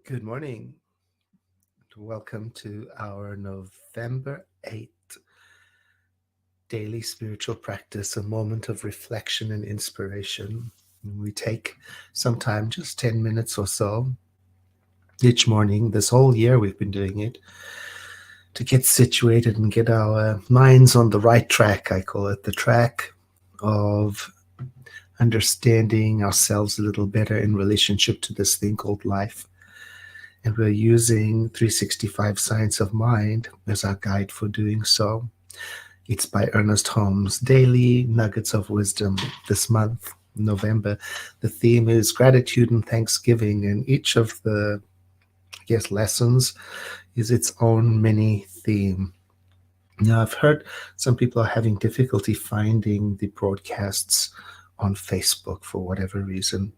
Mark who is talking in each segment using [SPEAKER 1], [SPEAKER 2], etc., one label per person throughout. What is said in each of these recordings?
[SPEAKER 1] Good morning. Welcome to our November 8th daily spiritual practice, a moment of reflection and inspiration. We take some time, just 10 minutes or so, each morning. This whole year we've been doing it to get situated and get our minds on the right track. I call it the track of understanding ourselves a little better in relationship to this thing called life. And we're using 365 Science of Mind as our guide for doing so. It's by Ernest Holmes, Daily Nuggets of Wisdom this month, November. The theme is gratitude and thanksgiving, and each of the, lessons is its own mini theme. Now, I've heard some people are having difficulty finding the broadcasts on Facebook for whatever reason.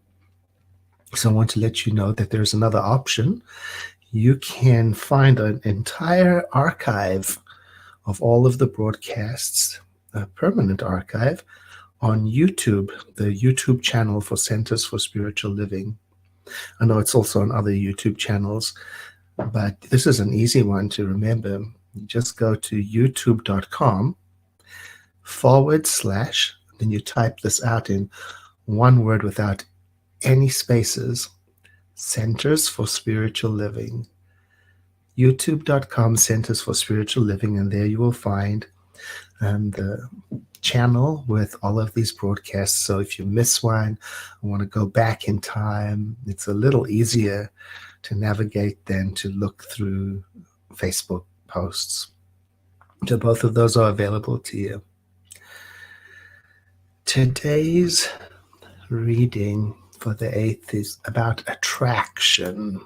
[SPEAKER 1] So I want to let you know that there's another option. You can find an entire archive of all of the broadcasts, a permanent archive, on YouTube, the YouTube channel for Centers for Spiritual Living. I know it's also on other YouTube channels, but this is an easy one to remember. You just go to youtube.com/ then you type this out in one word without any spaces, Centers for Spiritual Living. youtube.com/ Centers for Spiritual Living, and there you will find the channel with all of these broadcasts. So if you miss one, I want to go back in time, it's a little easier to navigate than to look through Facebook posts. So both of those are available to you. Today's reading for the 8th is about attraction.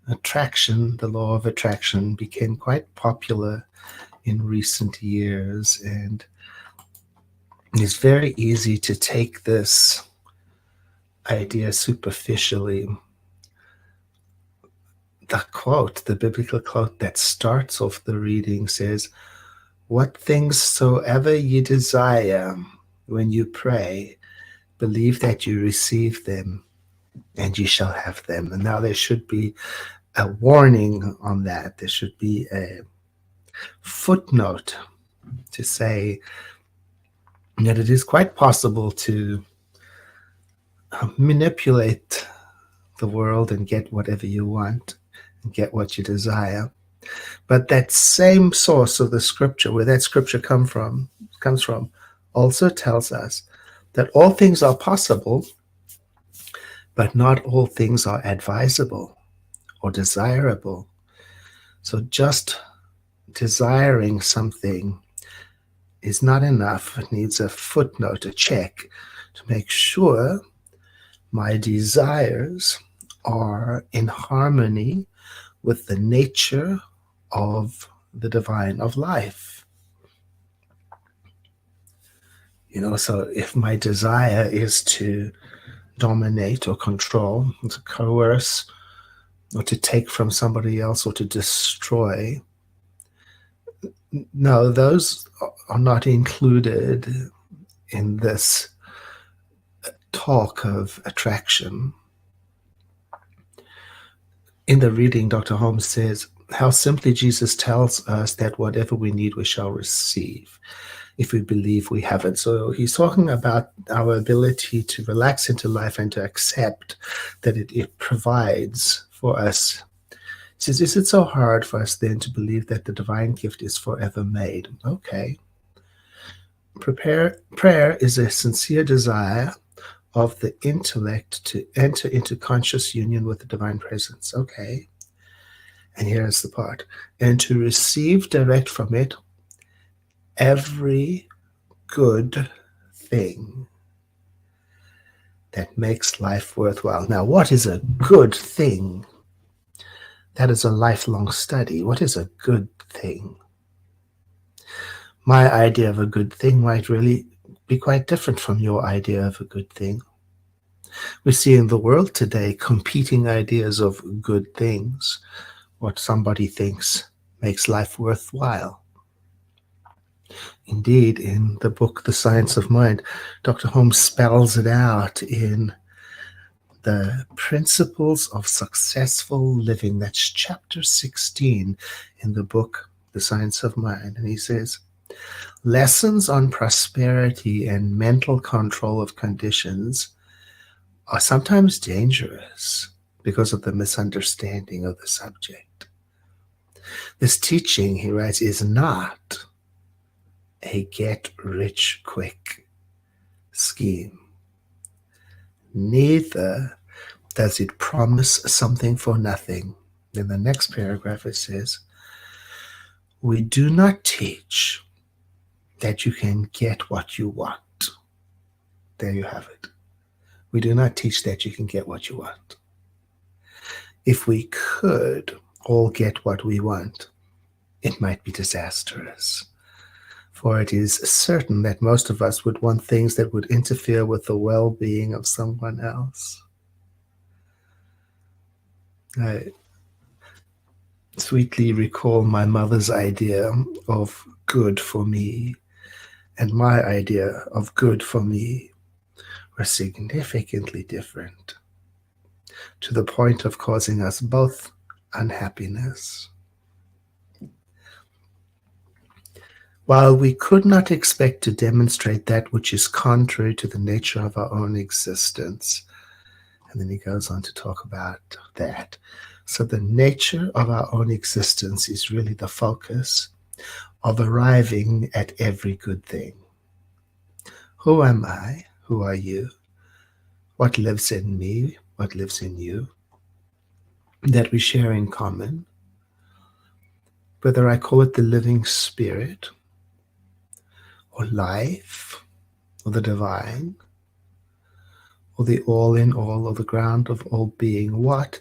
[SPEAKER 1] Attraction, the law of attraction, became quite popular in recent years, and it's very easy to take this idea superficially. The biblical quote that starts off the reading says, "What things soever ye desire when you pray, believe that you receive them, and ye shall have them." And now there should be a warning on that. There should be a footnote to say that it is quite possible to manipulate the world and get whatever you want and get what you desire. But that same source of the scripture, where that scripture comes from, also tells us that all things are possible, but not all things are advisable or desirable. So just desiring something is not enough. It needs a footnote, a check, to make sure my desires are in harmony with the nature of the divine, of life. So if my desire is to dominate or control, to coerce, or to take from somebody else, or to destroy, no, those are not included in this talk of attraction. In the reading, Dr. Holmes says how simply Jesus tells us that whatever we need, we shall receive if we believe we have it. So he's talking about our ability to relax into life and to accept that it provides for us. He says, is it so hard for us then to believe that the divine gift is forever made? Okay. Prayer is a sincere desire of the intellect to enter into conscious union with the divine presence. Okay. And here's the part. And to receive direct from it every good thing that makes life worthwhile. Now, what is a good thing? That is a lifelong study. What is a good thing? My idea of a good thing might really be quite different from your idea of a good thing. We see in the world today competing ideas of good things, what somebody thinks makes life worthwhile. Indeed, in the book, The Science of Mind, Dr. Holmes spells it out in the Principles of Successful Living. That's chapter 16 in the book, The Science of Mind. And he says, lessons on prosperity and mental control of conditions are sometimes dangerous because of the misunderstanding of the subject. This teaching, he writes, is not a get-rich-quick scheme. Neither does it promise something for nothing. In the next paragraph it says, we do not teach that you can get what you want. There you have it. We do not teach that you can get what you want. If we could all get what we want, it might be disastrous. For it is certain that most of us would want things that would interfere with the well-being of someone else. I sweetly recall my mother's idea of good for me and my idea of good for me were significantly different, to the point of causing us both unhappiness. While we could not expect to demonstrate that which is contrary to the nature of our own existence, and then he goes on to talk about that. So the nature of our own existence is really the focus of arriving at every good thing. Who am I? Who are you? What lives in me? What lives in you? That we share in common. Whether I call it the living spirit, or life, or the divine, or the all in all, or the ground of all being, what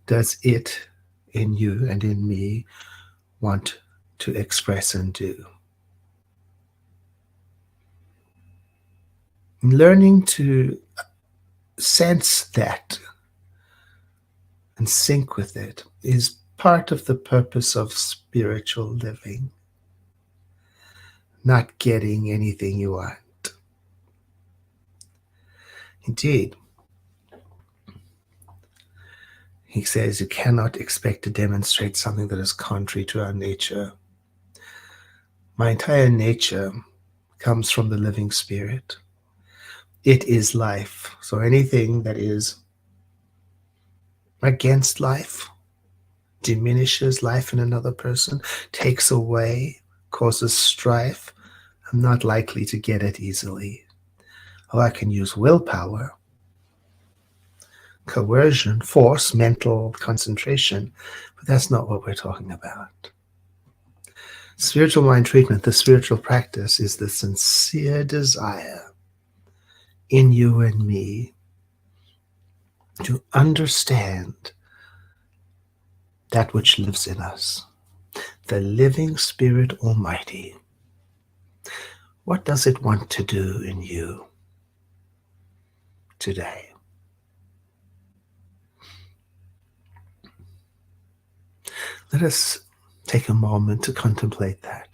[SPEAKER 1] does it in you and in me want to express and do? Learning to sense that and sync with it is part of the purpose of spiritual living. Not getting anything you want. Indeed, he says you cannot expect to demonstrate something that is contrary to our nature. My entire nature comes from the living spirit. It is life. So anything that is against life, diminishes life in another person, takes away, causes strife, I'm not likely to get it easily. Oh, I can use willpower, coercion, force, mental concentration, but that's not what we're talking about. Spiritual mind treatment, the spiritual practice, is the sincere desire in you and me to understand that which lives in us, the living Spirit Almighty. What does it want to do in you today? Let us take a moment to contemplate that.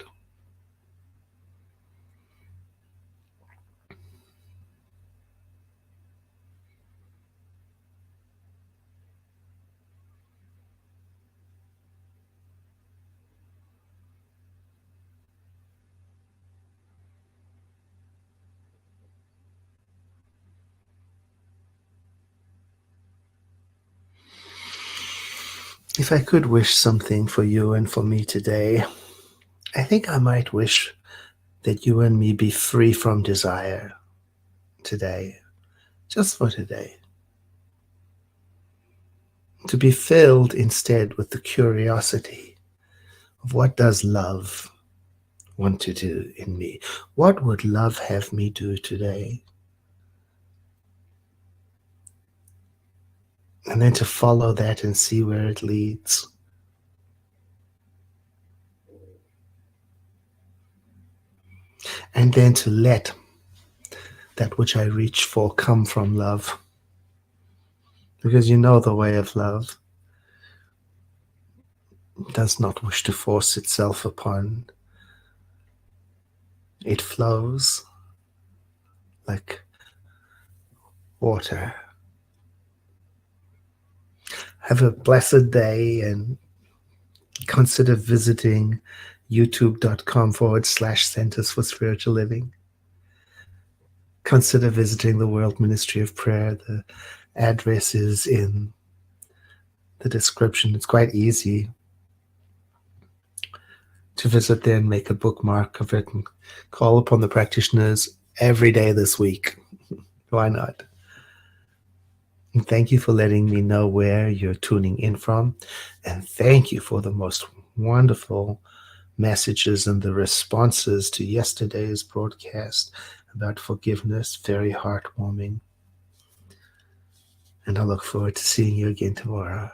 [SPEAKER 1] If I could wish something for you and for me today, I think I might wish that you and me be free from desire today, just for today. To be filled instead with the curiosity of what does love want to do in me? What would love have me do today? And then to follow that and see where it leads. And then to let that which I reach for come from love. Because you know the way of love does not wish to force itself upon. It flows like water Have a blessed day, and consider visiting youtube.com/Centers for Spiritual Living. Consider visiting the World Ministry of Prayer. The address is in the description. It's quite easy to visit there and make a bookmark of it and call upon the practitioners every day this week. Why not? And thank you for letting me know where you're tuning in from. And thank you for the most wonderful messages and the responses to yesterday's broadcast about forgiveness. Very heartwarming. And I look forward to seeing you again tomorrow.